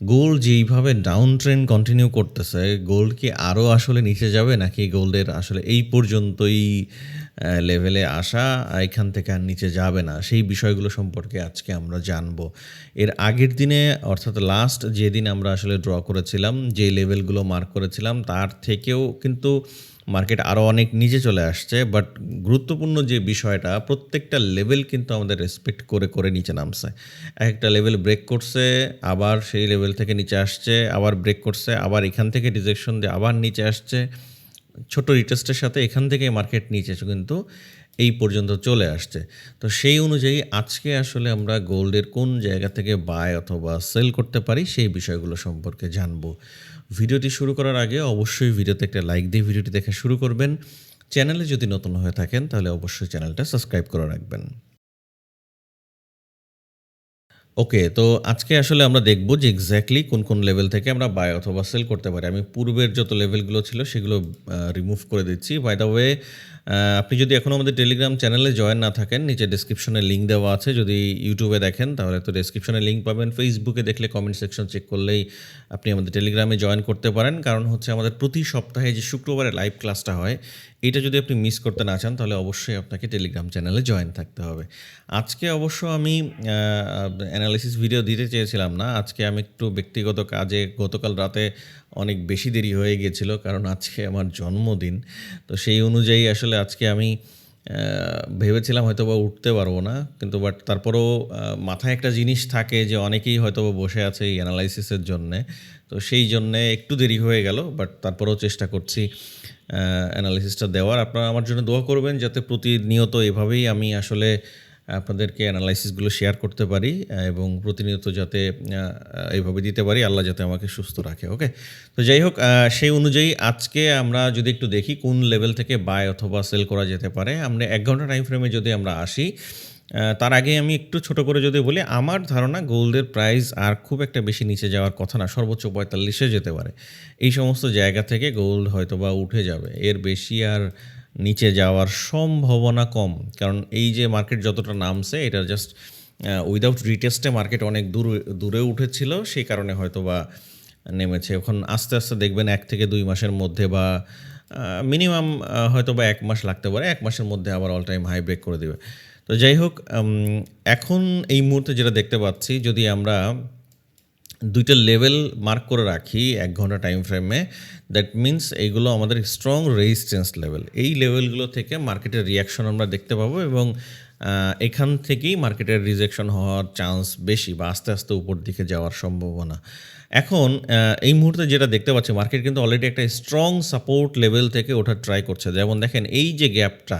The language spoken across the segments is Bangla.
গোল্ড যেইভাবে ডাউন ট্রেন্ড কন্টিনিউ করতেছে, গোল্ড কি আরও আসলে নিচে যাবে নাকি গোল্ডের আসলে এই পর্যন্তই লেভেলে আসা, এখান থেকে আর নিচে যাবে না, সেই বিষয়গুলো সম্পর্কে আজকে আমরা জানবো। এর আগের দিনে অর্থাৎ লাস্ট যেদিন আমরা আসলে ড্র করেছিলাম, যে লেভেলগুলো মার্ক করেছিলাম তার থেকেও কিন্তু মার্কেট আরও অনেক নিচে চলে আসছে। বাট গুরুত্বপূর্ণ যে বিষয়টা, প্রত্যেকটা লেভেল কিন্তু আমাদের রেসপেক্ট করে করে নিচে নামছে। একটা লেভেল ব্রেক করছে, আবার সেই লেভেল থেকে নিচে আসছে, আবার ব্রেক করছে, আবার এখান থেকে রিজেকশন দিয়ে আবার নিচে আসছে। ছোট রিটেস্টের সাথে এখান থেকে মার্কেট নিচে কিন্তু এই পর্যন্ত চলে আসছে। তো সেই অনুযায়ী আজকে আসলে আমরা গোল্ডের কোন জায়গা থেকে বাই অথবা সেল করতে পারি সেই বিষয়গুলো সম্পর্কে জানবো। ভিডিওটি শুরু করার আগে অবশ্যই ভিডিওতে একটা লাইক দিয়ে ভিডিওটি দেখে শুরু করবেন। চ্যানেলে যদি নতুন হয়ে থাকেন তাহলে অবশ্যই চ্যানেলটা সাবস্ক্রাইব করে রাখবেন। ওকে, তো আজকে আসলে আমরা দেখব যে এক্স্যাক্টলি কোন, কোন লেভেল থেকে আমরা বাই অথবা সেল করতে পারি। আমি পূর্বের যত লেভেলগুলো ছিল সেগুলো রিমুভ করে দিচ্ছি। বাই দ্য ওয়ে, আপনি যদি এখনও আমাদের টেলিগ্রাম চ্যানেলে জয়েন না থাকেন, নিচে ডেসক্রিপশনে লিঙ্ক দেওয়া আছে। যদি ইউটিউবে দেখেন তাহলে তো ডেসক্রিপশনে লিঙ্ক পাবেন। ফেসবুকে দেখলে কমেন্ট সেকশন চেক করলেই আপনি আমাদের টেলিগ্রামে জয়েন করতে পারেন। কারণ হচ্ছে আমাদের প্রতি সপ্তাহে যে শুক্রবারে লাইভ ক্লাসটা হয়, এটা যদি আপনি মিস করতে না চান তাহলে অবশ্যই আপনাকে টেলিগ্রাম চ্যানেলে জয়েন থাকতে হবে। আজকে অবশ্য আমি অ্যানালিসিস ভিডিও দিতে চেয়েছিলাম না। আজকে আমি একটু ব্যক্তিগত কাজে গতকাল রাতে অনেক বেশি দেরি হয়ে গিয়েছিল, কারণ আজকে আমার জন্মদিন। তো সেই অনুযায়ী আসলে আজকে আমি ভেবেছিলাম হয়তোবা উঠতে পারবো না। কিন্তু বাট তারপরেও মাথায় একটা জিনিস থাকে যে অনেকেই হয়তোবা বসে আছে এই অ্যানালাইসিসের জন্যে। তো সেই জন্যে একটু দেরি হয়ে গেল। বাট তারপরেও চেষ্টা করছি অ্যানালিসিসটা দেওয়ার। আপনারা আমার জন্য দোয়া করবেন যাতে প্রতিনিয়ত এভাবেই আমি আসলে আপনাদেরকে অ্যানালাইসিসগুলো শেয়ার করতে পারি এবং প্রতিনিয়ত যাতে এইভাবে দিতে পারি। আল্লাহ যাতে আমাকে সুস্থ রাখে। ওকে? তো যাই হোক, সেই অনুযায়ী আজকে আমরা যদি একটু দেখি কোন লেভেল থেকে বাই অথবা সেল করা যেতে পারে। আমরা ১ ঘন্টা টাইম ফ্রেমে যদি আমরা আসি, তার আগে আমি একটু ছোট করে যদি বলি, আমার ধারণা গোল্ডের প্রাইস আর খুব একটা বেশি নিচে যাওয়ার কথা না। সর্বোচ্চ ৪৫-এ যেতে পারে। এই সমস্ত জায়গা থেকে গোল্ড হয়তোবা উঠে যাবে। এর বেশি আর নিচে যাওয়ার সম্ভাবনা কম। কারণ এই যে মার্কেট যতটা নামছে এটা জাস্ট উইদাউট রিটেস্টে মার্কেট অনেক দূরে উঠেছিল, সেই কারণে হয়তোবা নেমেছে। এখন আস্তে, আস্তে দেখবেন ১ থেকে ২ মাসের মধ্যে বা মিনিমাম হয়তোবা ১ মাস লাগতে পারে। ১ মাসের মধ্যে আবার অল টাইম হাই ব্রেক করে দিবে। তো যাই হোক, এখন এই মুহূর্তে যেটা দেখতে পাচ্ছি, যদি আমরা ২ টা লেভেল মার্ক করে রাখি ১ ঘন্টা টাইম ফ্রেমে, দ্যাট মিনস এইগুলো আমাদের স্ট্রং রেজিস্ট্যান্স লেভেল। এই লেভেলগুলো থেকে মার্কেটের রিঅ্যাকশন আমরা দেখতে পাবো এবং এখান থেকেই মার্কেটের রিজেকশন হওয়ার চান্স বেশি বা আস্তে, আস্তে উপর দিকে যাওয়ার সম্ভাবনা। এখন এই মুহূর্তে যেটা দেখতে পাচ্ছি, মার্কেট কিন্তু অলরেডি একটা স্ট্রং সাপোর্ট লেভেল থেকে ওঠার ট্রাই করছে। যেমন দেখেন এই যে গ্যাপটা,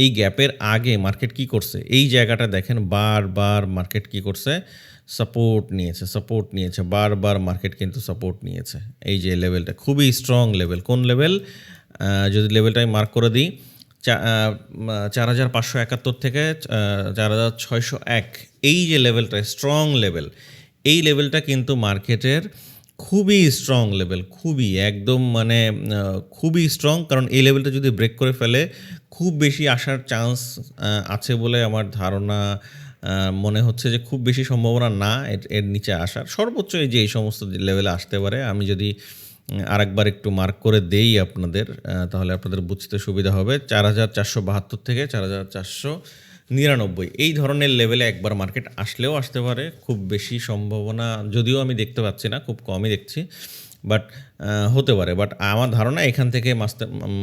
এই গ্যাপের আগে মার্কেট কি করছে? এই জায়গাটা দেখেন, বারবার মার্কেট কি করছে? সাপোর্ট নিয়েছে। বারবার মার্কেট কিন্তু সাপোর্ট নিয়েছে। এই যে লেভেলটা খুবই স্ট্রং লেভেল। কোন লেভেল? যদি লেভেলটা আমি মার্ক করে দিই, ৪,৫৭১ থেকে ৪,৬০১, এই যে লেভেলটা স্ট্রং লেভেল, এই লেভেলটা কিন্তু মার্কেটের খুবই স্ট্রং লেভেল। খুবই একদম মানে খুবই স্ট্রং। কারণ এই লেভেলটা যদি ব্রেক করে ফেলে খুব বেশি আসার চান্স আছে বলে আমার ধারণা। মনে হচ্ছে যে খুব বেশি সম্ভাবনা না এর নিচে আসার। সর্বোচ্চ এই যে এই সমস্ত লেভেলে আসতে পারে। আমি যদি আরেকবার একটু মার্ক করে দেই আপনাদের, তাহলে আপনাদের বুঝতে সুবিধা হবে। ৪,৪৭২ থেকে ৪,৪৯৯, এই ধরনের লেভেলে একবার মার্কেট আসলেও আসতে পারে। খুব বেশি সম্ভাবনা যদিও আমি দেখতে পাচ্ছি না, খুব কমই দেখছি। বাট হতে পারে। বাট আমার ধারণা এখান থেকে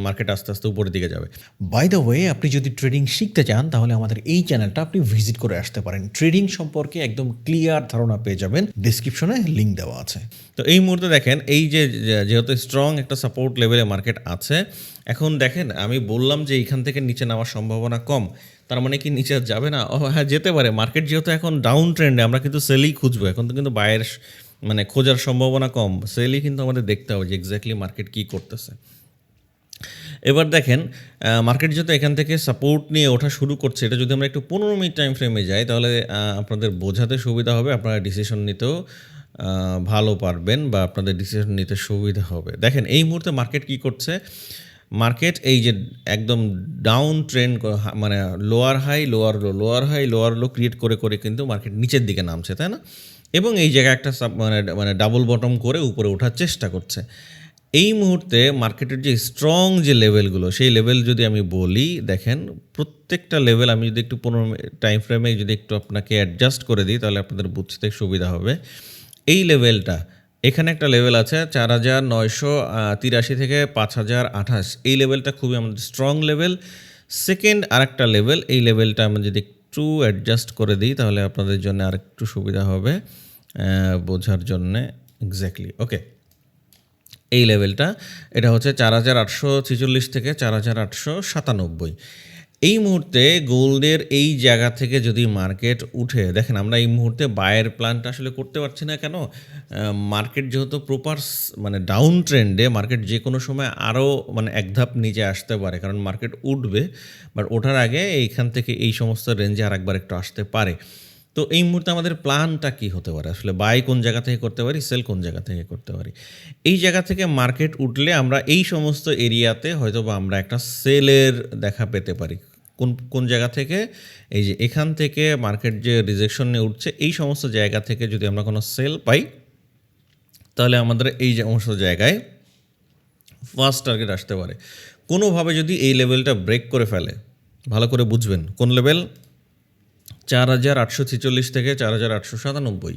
মার্কেট আস্তে, আস্তে উপরের দিকে যাবে। বাই দ্য ওয়ে, আপনি যদি ট্রেডিং শিখতে চান তাহলে আমাদের এই চ্যানেলটা আপনি ভিজিট করে আসতে পারেন। ট্রেডিং সম্পর্কে একদম ক্লিয়ার ধারণা পেয়ে যাবেন। ডেসক্রিপশনে লিঙ্ক দেওয়া আছে। তো এই মুহূর্তে দেখেন, এই যে যেহেতু স্ট্রং একটা সাপোর্ট লেভেলে মার্কেট আছে, এখন দেখেন আমি বললাম যে এইখান থেকে নিচে নামার সম্ভাবনা কম। তার মানে কি নিচে যাবে না? হ্যাঁ, যেতে পারে। মার্কেট যেহেতু এখন ডাউন ট্রেন্ডে, আমরা কিন্তু সেলই খুঁজবো। এখন তো কিন্তু বায়ের মানে খোঁজার সম্ভাবনা কম। সেলই কিন্তু আমাদের দেখতে হবে যে এক্স্যাক্টলি মার্কেট কী করতেছে। এবার দেখেন, মার্কেট যেহেতু এখান থেকে সাপোর্ট নিয়ে ওঠা শুরু করছে, এটা যদি আমরা একটু ১৫ মিনিট টাইম ফ্রেমে যাই তাহলে আপনাদের বোঝাতে সুবিধা হবে। আপনারা ডিসিশন নিতেও ভালো পারবেন বা আপনাদের ডিসিশন নিতে সুবিধা হবে। দেখেন এই মুহূর্তে মার্কেট কী করছে? মার্কেট এই যে একদম ডাউন ট্রেন্ড মানে lower high, lower low, lower high, lower low create করে কিন্তু মার্কেট নিচের দিকে নামছে, তাই না? এবং এই জায়গায় একটা মানে ডাবল বটম করে উপরে ওঠার চেষ্টা করছে। এই মুহূর্তে মার্কেটের যে স্ট্রং যে লেভেলগুলো, সেই লেভেল যদি আমি বলি, দেখেন প্রত্যেকটা লেভেল আমি যদি একটু 15 টাইম ফ্রেমে যদি একটু আপনাকে অ্যাডজাস্ট করে দিই, তাহলে আপনাদের বুঝতে সুবিধা হবে। এই লেভেলটা, এখানে একটা লেভেল আছে 4983 থেকে 5028, এই লেভেলটা খুবই আমাদের স্ট্রং লেভেল। সেকেন্ড আরেকটা লেভেল, এই লেভেলটা আমরা যদি একটু অ্যাডজাস্ট করে দিই, তাহলে আপনাদের জন্য আরেকটু সুবিধা হবে বোঝার জন্যে। এক্স্যাক্টলি, ওকে। এই লেভেলটা, এটা হচ্ছে 4846 থেকে 4897। এই মুহূর্তে গোল্ডের এই জায়গা থেকে যদি মার্কেট উঠে, দেখেন আমরা এই মুহূর্তে বায়ের প্ল্যানটা আসলে করতে পারছি না কেন? মার্কেট যেহেতু প্রপার মানে ডাউন ট্রেন্ডে, মার্কেট যে কোনো সময় আরও মানে এক ধাপ নিচে আসতে পারে, কারণ মার্কেট উঠবে, বাট ওঠার আগে এইখান থেকে এই সমস্ত রেঞ্জে আরেকবার একটু আসতে পারে। তো এই মুহূর্তে আমাদের প্ল্যানটা কী হতে পারে? আসলে বাই কোন জায়গা থেকে করতে পারি, সেল কোন জায়গা থেকে করতে পারি? এই জায়গা থেকে মার্কেট উঠলে আমরা এই সমস্ত এরিয়াতে হয়তোবা আমরা একটা সেলের দেখা পেতে পারি। কোন জায়গা থেকে? এই যে এখান থেকে মার্কেট যে রিজেকশন নিয়ে উঠছে, এই সমস্ত জায়গা থেকে যদি আমরা কোনো সেল পাই, তাহলে আমাদের এই সমস্ত জায়গায় ফার্স্ট টার্গেট আসতে পারে। কোনোভাবে যদি এই লেভেলটা ব্রেক করে ফেলে, ভালো করে বুঝবেন কোন লেভেল, 4846 থেকে 4897।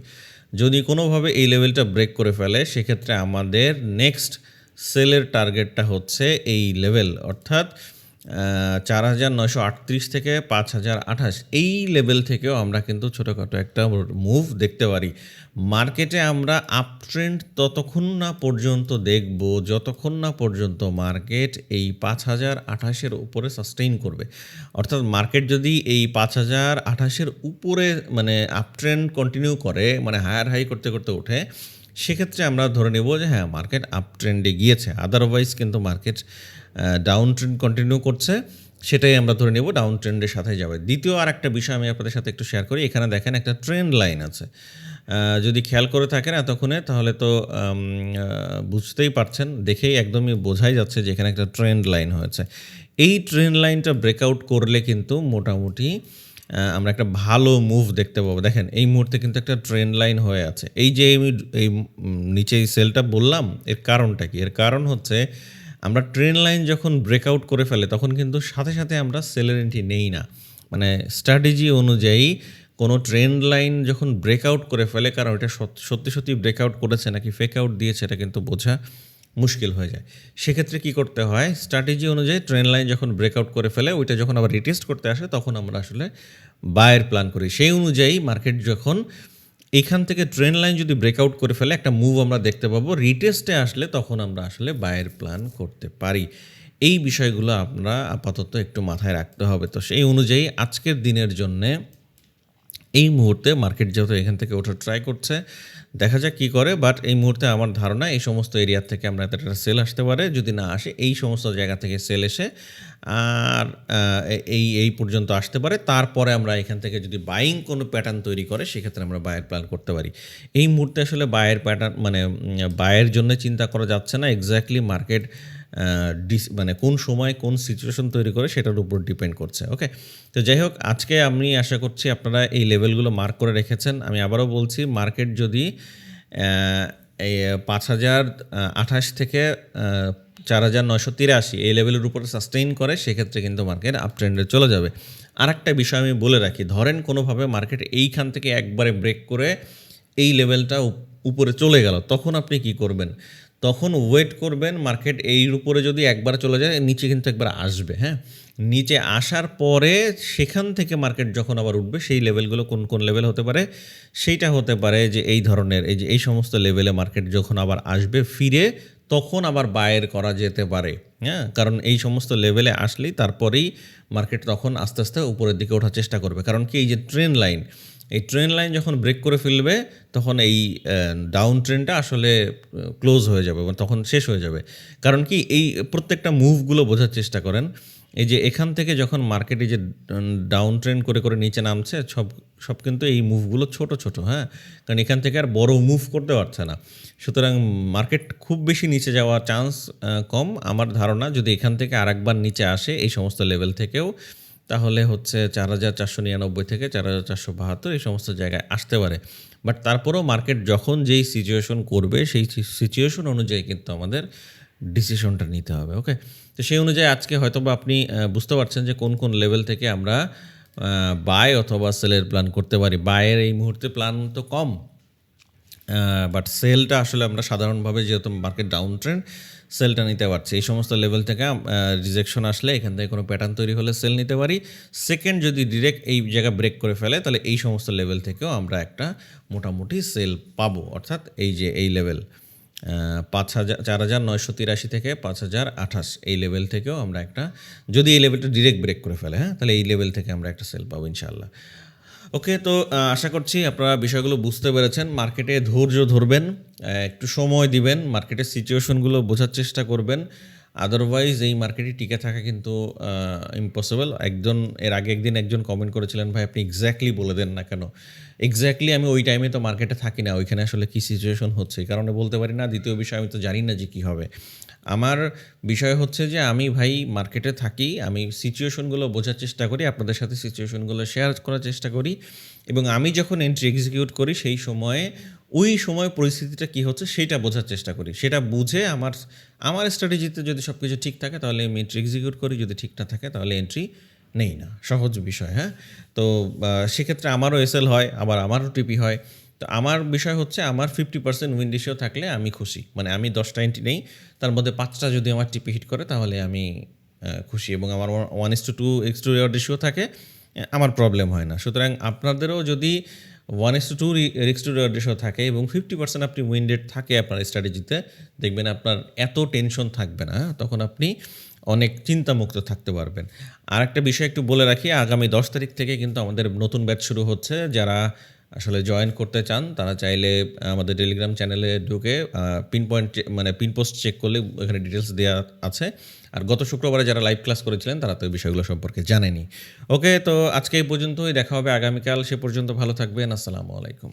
যদি কোনোভাবে এই লেভেলটা ব্রেক করে ফেলে, সেক্ষেত্রে আমাদের নেক্সট সেলের টার্গেটটা হচ্ছে এই লেভেল, অর্থাৎ 4938 থেকে 5028। এই লেভেল থেকেও আমরা কিন্তু ছোটোখাটো একটা মুভ দেখতে পারি। মার্কেটে আমরা আপ ট্রেন্ড ততক্ষণ না পর্যন্ত দেখব, যতক্ষণ না পর্যন্ত মার্কেট এই 5028-এর উপরে সাস্টেইন করবে। অর্থাৎ মার্কেট যদি এই 5028-এর উপরে মানে আপ ট্রেন্ড কন্টিনিউ করে, মানে হায়ার হাই করতে করতে ওঠে, সেক্ষেত্রে আমরা ধরে নেব যে হ্যাঁ, মার্কেট আপ ট্রেন্ডে গিয়েছে। আদারওয়াইজ কিন্তু মার্কেট ডাউন ট্রেন্ড কন্টিনিউ করছে, সেটাই আমরা ধরে নেব ডাউন ট্রেন্ডের সাথে যাবে। দ্বিতীয় আর একটা বিষয় আমি আপনাদের সাথে একটু শেয়ার করি। এখানে দেখেন একটা ট্রেন্ড লাইন আছে। যদি খেয়াল করে থাকেন এতক্ষণে, তাহলে তো বুঝতেই পারছেন, দেখেই একদমই বোঝাই যাচ্ছে যে এখানে একটা ট্রেন্ড লাইন হয়েছে। এই ট্রেন্ড লাইনটা ব্রেকআউট করলে কিন্তু মোটামুটি আমরা একটা ভালো মুভ দেখতে পাবো। দেখেন এই মুহূর্তে কিন্তু একটা ট্রেন্ড লাইন হয়ে আছে। এই যে আমি এই নিচে এই সেলটা বললাম, এর কারণটা কি? এর কারণ হচ্ছে আমরা ট্রেন্ড লাইন যখন ব্রেকআউট করে ফেলে, তখন কিন্তু সাথে সাথে আমরা সেলের এন্ট্রি নেই না। মানে স্ট্র্যাটেজি অনুযায়ী কোনো ট্রেন্ড লাইন যখন ব্রেকআউট করে ফেলে, কারণ এটা সত্যি সত্যি ব্রেকআউট করেছে নাকি ফেক আউট দিয়েছে, এটা কিন্তু বোঝা মুশকিল হয়ে যায়। সেক্ষেত্রে কি করতে হয়? স্ট্র্যাটেজি অনুযায়ী ট্রেন্ড লাইন যখন ব্রেকআউট করে ফেলে, ওইটা যখন আবার রিটেস্ট করতে আসে, তখন আমরা আসলে বায়ের প্ল্যান করি। সেই অনুযায়ী মার্কেট যখন এইখান থেকে ট্রেন্ড লাইন যদি ব্রেকআউট করে ফেলে, একটা মুভ আমরা দেখতে পাবো। রিটেস্টে আসলে তখন আমরা আসলে বায়ের প্ল্যান করতে পারি। এই বিষয়গুলো আমরা আপাতত একটু মাথায় রাখতে হবে। তো সেই অনুযায়ী আজকের দিনের জন্যে এই মুহূর্তে মার্কেট যেহেতু এখান থেকে ওঠা ট্রাই করছে, দেখা যাক কী করে। বাট এই মুহূর্তে আমার ধারণা এই সমস্ত এরিয়া থেকে আমরা একটা সেল আসতে পারে। যদি না আসে, এই সমস্ত জায়গা থেকে সেল এসে আর এই পর্যন্ত আসতে পারে। তারপরে আমরা এখান থেকে যদি বাইং কোনো প্যাটার্ন তৈরি করে, সেক্ষেত্রে আমরা বায়ের প্ল্যান করতে পারি। এই মুহূর্তে আসলে বায়ের প্যাটার্ন মানে বায়ের জন্য চিন্তা করা যাচ্ছে না। এক্স্যাক্টলি মার্কেট মানে কোন সময় কোন সিচুয়েশন তৈরি করে, সেটার উপর ডিপেন্ড করছে। ওকে, তো যাই হোক, আজকে আমি আশা করছি আপনারা এই লেভেলগুলো মার্ক করে রেখেছেন। আমি আবারও বলছি, মার্কেট যদি এই 5028 থেকে 4983 এই লেভেলের উপরে সাস্টেইন করে, সেক্ষেত্রে কিন্তু মার্কেট আপ ট্রেন্ডে চলে যাবে। আর একটা বিষয় আমি বলে রাখি, ধরেন কোনোভাবে মার্কেট এইখান থেকে একবারে ব্রেক করে এই লেভেলটা উপরে চলে গেল, তখন আপনি কি করবেন? তখন ওয়েট করবেন, মার্কেট এর উপরে যদি একবার চলে যায়, নিচে কিন্তু একবার আসবে। হ্যাঁ, নিচে আসার পরে সেখান থেকে মার্কেট যখন আবার উঠবে, সেই লেভেলগুলো কোন কোন লেভেল হতে পারে? সেইটা হতে পারে যে এই ধরনের, এই যে এই সমস্ত লেভেলে মার্কেট যখন আবার আসবে ফিরে, তখন আবার বায়ের করা যেতে পারে। হ্যাঁ, কারণ এই সমস্ত লেভেলে আসলেই তারপরেই মার্কেট তখন আস্তে আস্তে উপরের দিকে ওঠার চেষ্টা করবে। কারণ কি, এই যে ট্রেন্ড লাইন, এই ট্রেন্ড লাইন যখন ব্রেক করে ফেলবে, তখন এই ডাউন ট্রেন্ডটা আসলে ক্লোজ হয়ে যাবে, তখন শেষ হয়ে যাবে। কারণ কি, এই প্রত্যেকটা মুভগুলো বোঝার চেষ্টা করেন। এই যে এখান থেকে যখন মার্কেটে যে ডাউন ট্রেন্ড করে করে নিচে নামছে, সব কিন্তু এই মুভগুলো ছোট ছোট। হ্যাঁ, কারণ এখান থেকে আর বড় মুভ করতে পারছে না। সুতরাং মার্কেট খুব বেশি নিচে যাওয়ার চান্স কম। আমার ধারণা, যদি এখান থেকে আরেকবার নিচে আসে এই সমস্ত লেভেল থেকেও, তাহলে হচ্ছে 4499 থেকে 4472 এই সমস্ত জায়গায় আসতে পারে। বাট তারপরেও মার্কেট যখন যেই সিচুয়েশন করবে সেই সিচুয়েশন অনুযায়ী কিন্তু আমাদের ডিসিশনটা নিতে হবে। ওকে, তো সেই অনুযায়ী আজকে হয়তো বা আপনি বুঝতে পারছেন যে কোন কোন লেভেল থেকে আমরা বাই অথবা সেলের প্ল্যান করতে পারি। বায়ের এই মুহূর্তে প্ল্যান তো কম, বাট সেলটা আসলে আমরা সাধারণভাবে যেহেতু মার্কেট ডাউন ট্রেন্ড, সেলটা নিতে পারছি। এই সমস্ত লেভেল থেকে রিজেকশন আসলে এখান থেকে কোনো প্যাটার্ন তৈরি হলে সেল নিতে পারি। সেকেন্ড, যদি ডিরেক্ট এই জায়গা ব্রেক করে ফেলে তাহলে এই সমস্ত লেভেল থেকেও আমরা একটা মোটামুটি সেল পাবো, অর্থাৎ এই যে এই লেভেল 4,983 থেকে 5,028 এই লেভেল থেকেও আমরা একটা, যদি এই লেভেলটা ডিরেক্ট ব্রেক করে ফেলে, হ্যাঁ, তাহলে এই লেভেল থেকে আমরা একটা সেল পাবো ইনশাআল্লাহ। ওকে, তো আশা করছি আপনারা বিষয়গুলো বুঝতে পেরেছেন। মার্কেটে ধৈর্য ধরবেন, একটু সময় দিবেন, মার্কেটের সিচুয়েশনগুলো বোঝার চেষ্টা করবেন। আদারওয়াইজ এই মার্কেটে টিকে থাকা কিন্তু ইম্পসিবল। এর আগে একদিন একজন কমেন্ট করেছিলেন, ভাই আপনি এক্স্যাক্টলি বলে দেন না কেন? এক্স্যাক্টলি আমি ওই টাইমে তো মার্কেটে থাকি না, ওইখানে আসলে কী সিচুয়েশন হচ্ছে এই কারণে বলতে পারি না। দ্বিতীয় বিষয়, আমি তো জানি না যে কী হবে। আমার বিষয় হচ্ছে যে আমি ভাই মার্কেটে থাকি, আমি সিচুয়েশনগুলো বোঝার চেষ্টা করি, আপনাদের সাথে সিচুয়েশনগুলো শেয়ার করার চেষ্টা করি, এবং আমি যখন এন্ট্রি এক্সিকিউট করি সেই সময়ে ওই সময় পরিস্থিতিটা কী হচ্ছে সেইটা বোঝার চেষ্টা করি। সেটা বুঝে আমার স্ট্র্যাটেজিতে যদি সব কিছু ঠিক থাকে তাহলে আমি এন্ট্রি এক্সিকিউট করি, যদি ঠিক না থাকে তাহলে এন্ট্রি নেই না। সহজ বিষয়, হ্যাঁ। তো সেক্ষেত্রে আমারও এসএল হয়, আবার আমারও টিপি হয়। তো আমার বিষয় হচ্ছে আমার 50% উইন রেশিও থাকলে আমি খুশি। মানে আমি 10টা এন্ট্রি নেই, তার মধ্যে 5টা যদি আমার টিপি হিট করে তাহলে আমি খুশি, এবং আমার 1:2 এক্স টু রিওয়ার্ড রেশিও থাকে, আমার প্রবলেম হয় না। সুতরাং আপনাদেরও যদি 1:2 রিস্ক টু রিওয়ার্ড রেশিও থাকে এবং 50% আপনি উইন রেট থাকে আপনার স্ট্র্যাটেজিতে, দেখবেন আপনার এত টেনশন থাকবে না, তখন আপনি অনেক চিন্তামুক্ত থাকতে পারবেন। আর একটা বিষয় একটু বলে রাখি, আগামী 10 তারিখ থেকে কিন্তু আমাদের নতুন ব্যাচ শুরু হচ্ছে। যারা আসলে জয়েন করতে চান তারা চাইলে আমাদের টেলিগ্রাম চ্যানেলে ঢুকে পিন পোস্ট চেক করলে এখানে ডিটেলস দেওয়া আছে। আর গত শুক্রবারে যারা লাইভ ক্লাস করেছিলেন তারা তো এই বিষয়গুলো সম্পর্কে জানেনি। ওকে, তো আজকে এই পর্যন্তই, দেখা হবে আগামীকাল। সে পর্যন্ত ভালো থাকবেন। আসসালামু আলাইকুম।